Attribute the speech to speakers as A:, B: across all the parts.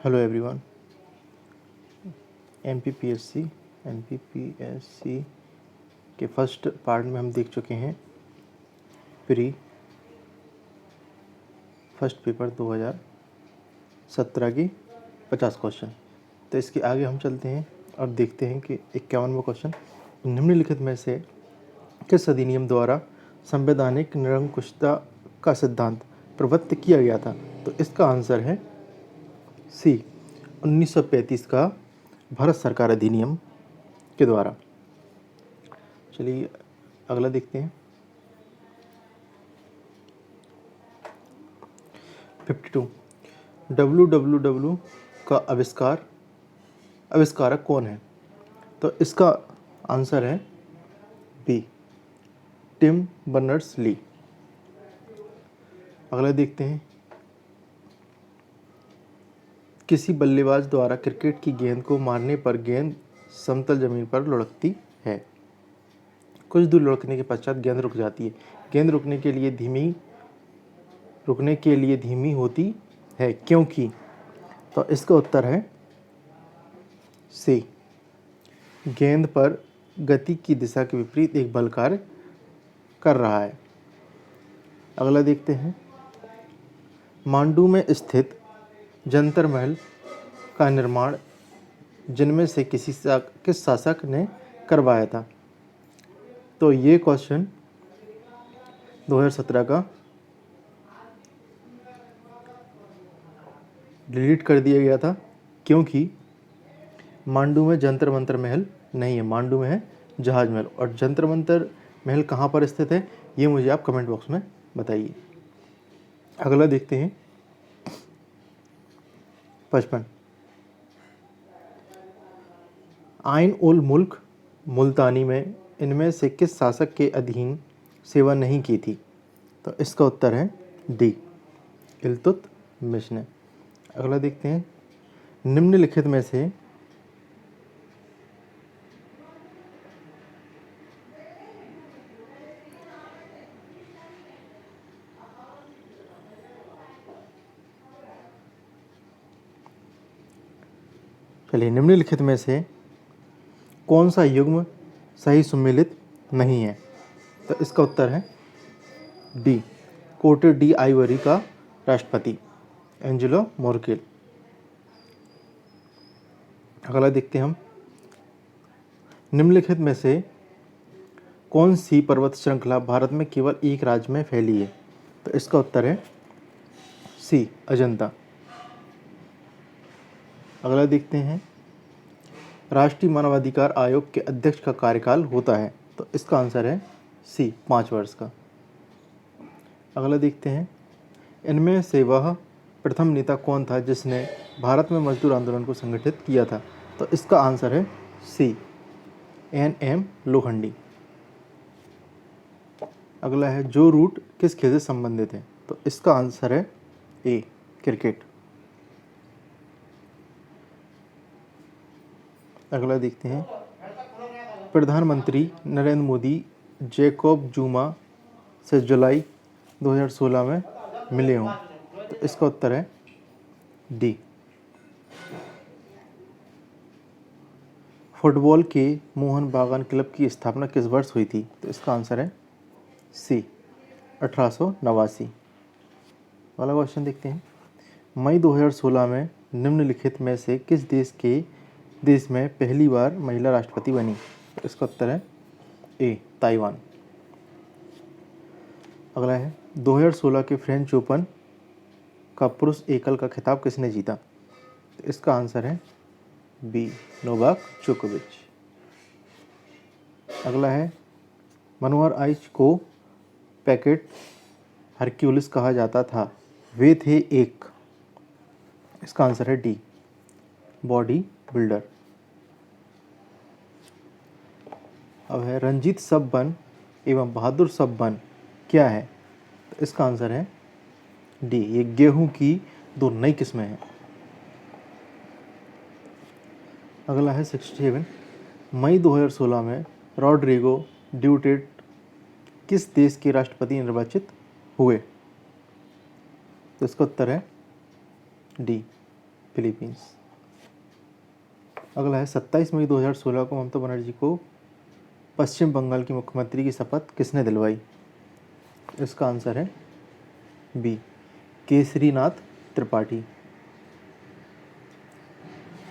A: Hello everyone. MPPSC MPPSC के first part में हम देख चुके हैं प्री फर्स्ट पेपर 2017 की 50 क्वेश्चन। तो इसके आगे हम चलते हैं और देखते हैं कि 51वां क्वेश्चन, निम्नलिखित में से किस अधिनियम द्वारा संवैधानिक निरंकुशता का सिद्धांत प्रवृत्त किया गया था। तो इसका आंसर है सी 1935 का भारत सरकार अधिनियम के द्वारा। चलिए अगला देखते हैं। 52 WWW का आविष्कारक कौन है। तो इसका आंसर है बी टिम बर्नर्स ली। अगला देखते हैं। किसी बल्लेबाज द्वारा क्रिकेट की गेंद को मारने पर गेंद समतल जमीन पर लुढ़कती है। कुछ दूर लुढ़कने के पश्चात गेंद रुक जाती है। गेंद रुकने के लिए धीमी होती है क्योंकि। तो इसका उत्तर है सी गेंद पर गति की दिशा के विपरीत एक बल कार्य कर रहा है। अगला देखते हैं। मांडू में स्थित जंतर महल का निर्माण जिनमें से किस शासक ने करवाया था। तो ये क्वेश्चन 2017 का डिलीट कर दिया गया था क्योंकि मांडू में जंतर मंतर महल नहीं है, मांडू में है जहाज महल। और जंतर मंतर महल कहाँ पर स्थित है ये मुझे आप कमेंट बॉक्स में बताइए। अगला देखते हैं। 55 आइन उल मुल्क मुल्तानी में इनमें से किस शासक के अधीन सेवा नहीं की थी। तो इसका उत्तर है डी इल्तुतमिश ने। अगला देखते हैं। निम्नलिखित में से निम्नलिखित में से कौन सा युग्म सही सुमेलित नहीं है। तो इसका उत्तर है डी कोटे डी आइवरी का राष्ट्रपति एंजेलो मोर्केल। अगला देखते हैं हम। निम्नलिखित में से कौन सी पर्वत श्रृंखला भारत में केवल एक राज्य में फैली है। तो इसका उत्तर है सी अजंता। अगला देखते हैं। राष्ट्रीय मानवाधिकार आयोग के अध्यक्ष का कार्यकाल होता है। तो इसका आंसर है सी 5 वर्ष का। अगला देखते हैं। इनमें से वह प्रथम नेता कौन था जिसने भारत में मजदूर आंदोलन को संगठित किया था। तो इसका आंसर है सी NM लोखंडी। अगला है जो रूट किस खेल से संबंधित है। तो इसका आंसर है ए क्रिकेट। अगला देखते हैं। प्रधानमंत्री नरेंद्र मोदी जैकब जुमा से जुलाई 2016 में मिले हों। तो इसका उत्तर है डी। फुटबॉल के मोहन बागान क्लब की स्थापना किस वर्ष हुई थी। तो इसका आंसर है सी 1889। वाला क्वेश्चन देखते हैं। मई 2016 में निम्नलिखित में से किस देश में पहली बार महिला राष्ट्रपति बनी। तो इसका उत्तर है ए ताइवान। अगला है 2016 के फ्रेंच ओपन का पुरुष एकल का खिताब किसने जीता। तो इसका आंसर है बी नोवाक जोकोविच। अगला है मनोहर आइच को पैकेट हरक्यूलिस कहा जाता था, वे थे एक। इसका आंसर है डी बॉडी बिल्डर। अब है रंजीत सब बन एवं बहादुर सब बन क्या है। तो इसका आंसर है डी ये गेहूं की 2 नई किस्में हैं। अगला है 67 मई 2016 में रॉड्रिगो ड्यूटेट किस देश के राष्ट्रपति निर्वाचित हुए। तो इसका उत्तर है डी फिलीपींस। अगला है 27 मई 2016 को ममता बनर्जी को पश्चिम बंगाल की मुख्यमंत्री की शपथ किसने दिलवाई? इसका आंसर है बी, केसरीनाथ त्रिपाठी।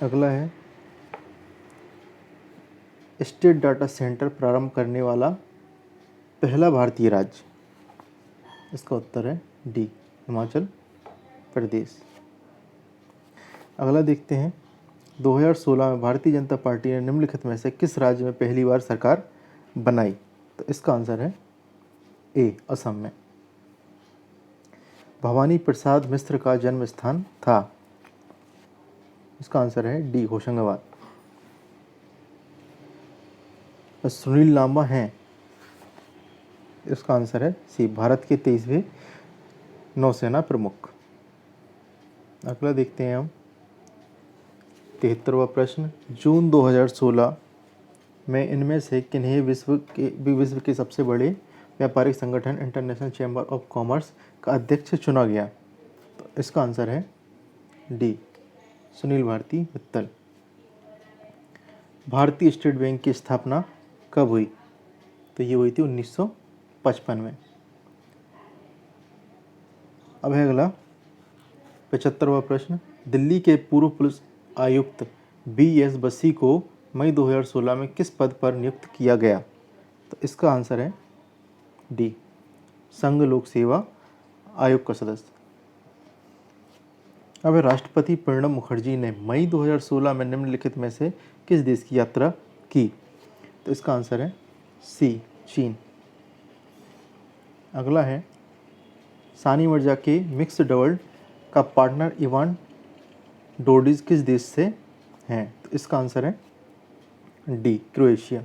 A: अगला है स्टेट डाटा सेंटर प्रारंभ करने वाला पहला भारतीय राज्य। इसका उत्तर है डी, हिमाचल प्रदेश। अगला देखते हैं 2016 में भारतीय जनता पार्टी ने निम्नलिखित में से किस राज्य में पहली बार सरकार बनाई? तो इसका आंसर है ए, असम में। भवानी प्रसाद मिश्र का जन्म स्थान था। इसका आंसर है डी, होशंगाबाद। सुनील लांबा हैं। इसका आंसर है सी, भारत के 23वें नौसेना प्रमुख। अगला देखते हैं हम 73वां प्रश्न, जून 2016 में इनमें से किन्हें विश्व के सबसे बड़े व्यापारिक संगठन इंटरनेशनल चैम्बर ऑफ कॉमर्स का अध्यक्ष चुना गया? तो इसका आंसर है डी, सुनील भारती मित्तल। भारतीय स्टेट बैंक की स्थापना कब हुई? तो ये हुई थी 1955 में। अब है अगला 75वां प्रश्न, दिल्ली के पूर्व पुलिस आयुक्त BS बसी को मई 2016 में किस पद पर नियुक्त किया गया? तो इसका आंसर है डी, संघ लोक सेवा आयोग का सदस्य। अब राष्ट्रपति प्रणब मुखर्जी ने मई 2016 में निम्नलिखित में से किस देश की यात्रा की? तो इसका आंसर है सी, चीन। अगला है सानी मिर्जा के मिक्स डबल का पार्टनर इवान डोडिज किस देश से हैं? तो इसका आंसर है डी, क्रोएशिया।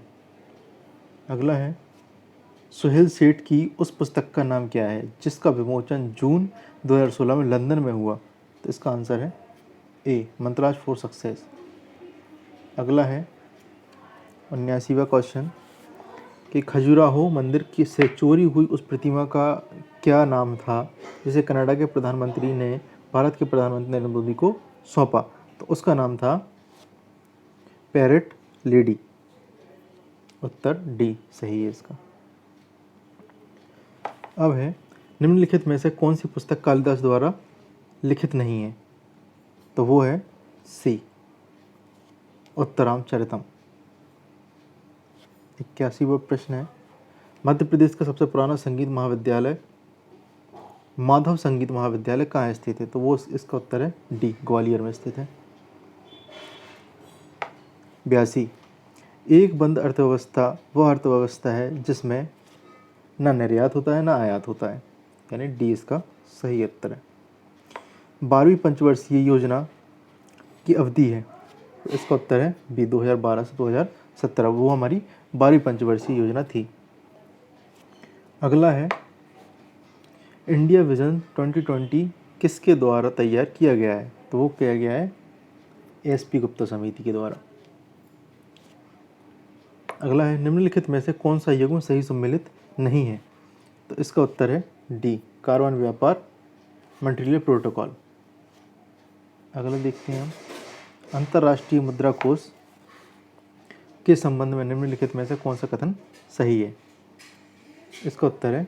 A: अगला है सुहेल सेठ की उस पुस्तक का नाम क्या है जिसका विमोचन जून 2016 में लंदन में हुआ? तो इसका आंसर है ए, मंत्राज फॉर सक्सेस। अगला है 79वां क्वेश्चन कि खजुराहो मंदिर की से चोरी हुई उस प्रतिमा का क्या नाम था जिसे कनाडा के प्रधानमंत्री ने भारत के प्रधानमंत्री नरेंद्र मोदी को सौंपा? तो उसका नाम था पैरेट लेडी। उत्तर डी सही है इसका। अब है निम्नलिखित में से कौन सी पुस्तक कालिदास द्वारा लिखित नहीं है? तो वो है सी, उत्तराम चरितम। 81वां प्रश्न है मध्य प्रदेश का सबसे पुराना संगीत महाविद्यालय माधव संगीत महाविद्यालय कहाँ स्थित है? तो वो इसका उत्तर है डी, ग्वालियर में स्थित है। 82, एक बंद अर्थव्यवस्था वह अर्थव्यवस्था है जिसमें ना निर्यात होता है ना आयात होता है, यानी डी इसका सही उत्तर है। 12वीं पंचवर्षीय योजना की अवधि है? तो इसका उत्तर है बी, 2012 से 2017। वो हमारी 12वीं पंचवर्षीय योजना थी। अगला है इंडिया विजन 2020 किसके द्वारा तैयार किया गया है? तो वो किया गया है SP गुप्ता समिति के द्वारा। अगला है निम्नलिखित में से कौन सा युग्म सही सम्मिलित नहीं है? तो इसका उत्तर है डी, कार्बन व्यापार मॉन्ट्रियल प्रोटोकॉल। अगला देखते हैं हम अंतर्राष्ट्रीय मुद्रा कोष के संबंध में निम्नलिखित में से कौन सा कथन सही है? इसका उत्तर है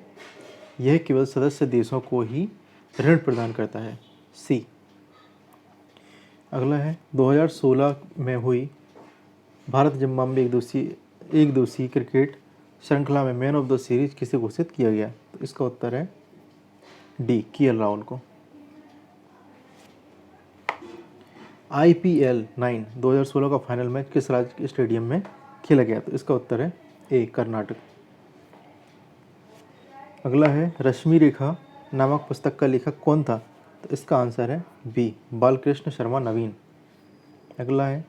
A: यह केवल सदस्य देशों को ही ऋण प्रदान करता है, सी। अगला है 2016 में हुई भारत जिम्बाब्वे एक दिवसीय क्रिकेट श्रृंखला में मैन ऑफ द सीरीज किसे घोषित किया गया? तो इसका उत्तर है डी, KL राहुल को। IPL 9 2016 का फाइनल मैच किस राज्य के स्टेडियम में खेला गया? तो इसका उत्तर है ए, कर्नाटक। अगला है रश्मि रेखा नामक पुस्तक का लेखक कौन था? तो इसका आंसर है बी, बालकृष्ण शर्मा नवीन। अगला है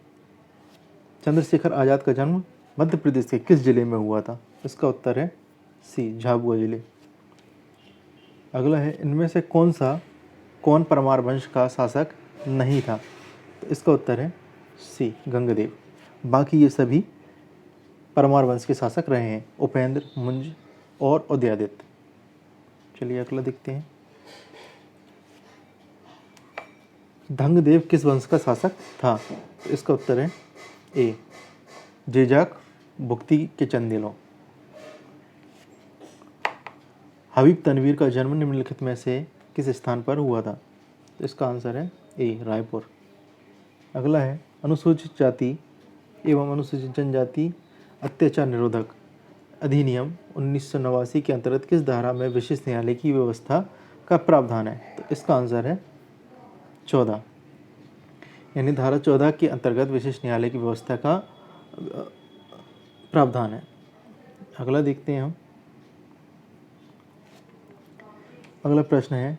A: चंद्रशेखर आज़ाद का जन्म मध्य प्रदेश के किस जिले में हुआ था? इसका उत्तर है सी, झाबुआ जिले। अगला है इनमें से कौन परमार वंश का शासक नहीं था? तो इसका उत्तर है सी, गंगदेव। बाकी ये सभी परमार वंश के शासक रहे हैं, उपेंद्र, मुंज और उदयादित्य। चलिए अगला देखते हैं धंगदेव किस वंश का शासक था? तो इसका उत्तर है ए जेजाक भुक्ति के चंदेलों। हबीब तनवीर का जन्म निम्नलिखित में से किस स्थान पर हुआ था? तो इसका आंसर है ए रायपुर। अगला है अनुसूचित जाति एवं अनुसूचित जनजाति अत्याचार निरोधक अधिनियम 1989 के अंतर्गत किस धारा में विशेष न्यायालय की व्यवस्था का प्रावधान है? तो इसका आंसर है 14, यानी धारा 14 के अंतर्गत विशेष न्यायालय की व्यवस्था का प्रावधान है। अगला देखते हैं हम। अगला प्रश्न है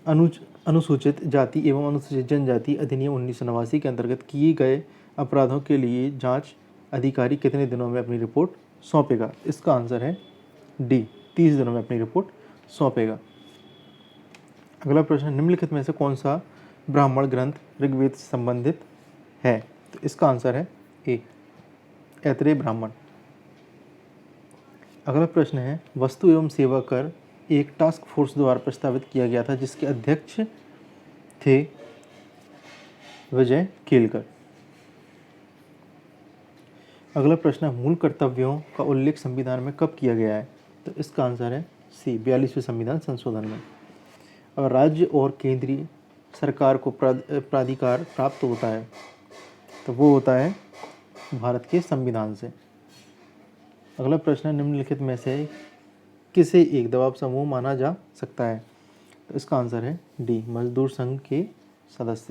A: अनुसूचित जाति एवं अनुसूचित जनजाति अधिनियम 1989 के अंतर्गत किए गए अपराधों के लिए जांच अधिकारी कितने दिनों में अपनी रिपोर्ट सौंपेगा? इसका आंसर है डी 30 दिनों में अपनी रिपोर्ट सौंपेगा। अगला प्रश्न, निम्नलिखित में से कौन सा ब्राह्मण ग्रंथ ऋग्वेद से संबंधित है? तो इसका आंसर है ए ऐतरेय ब्राह्मण। अगला प्रश्न है वस्तु एवं सेवा कर एक टास्क फोर्स द्वारा प्रस्तावित किया गया था जिसके अध्यक्ष थे विजय केलकर। अगला प्रश्न, मूल कर्तव्यों का उल्लेख संविधान में कब किया गया है? तो इसका आंसर है सी 42वें संविधान संशोधन में। और राज्य और केंद्रीय सरकार को प्राधिकार प्राप्त होता है तो वो होता है भारत के संविधान से। अगला प्रश्न, निम्नलिखित में से किसे एक दबाव समूह माना जा सकता है? तो इसका आंसर है डी मजदूर संघ के सदस्य।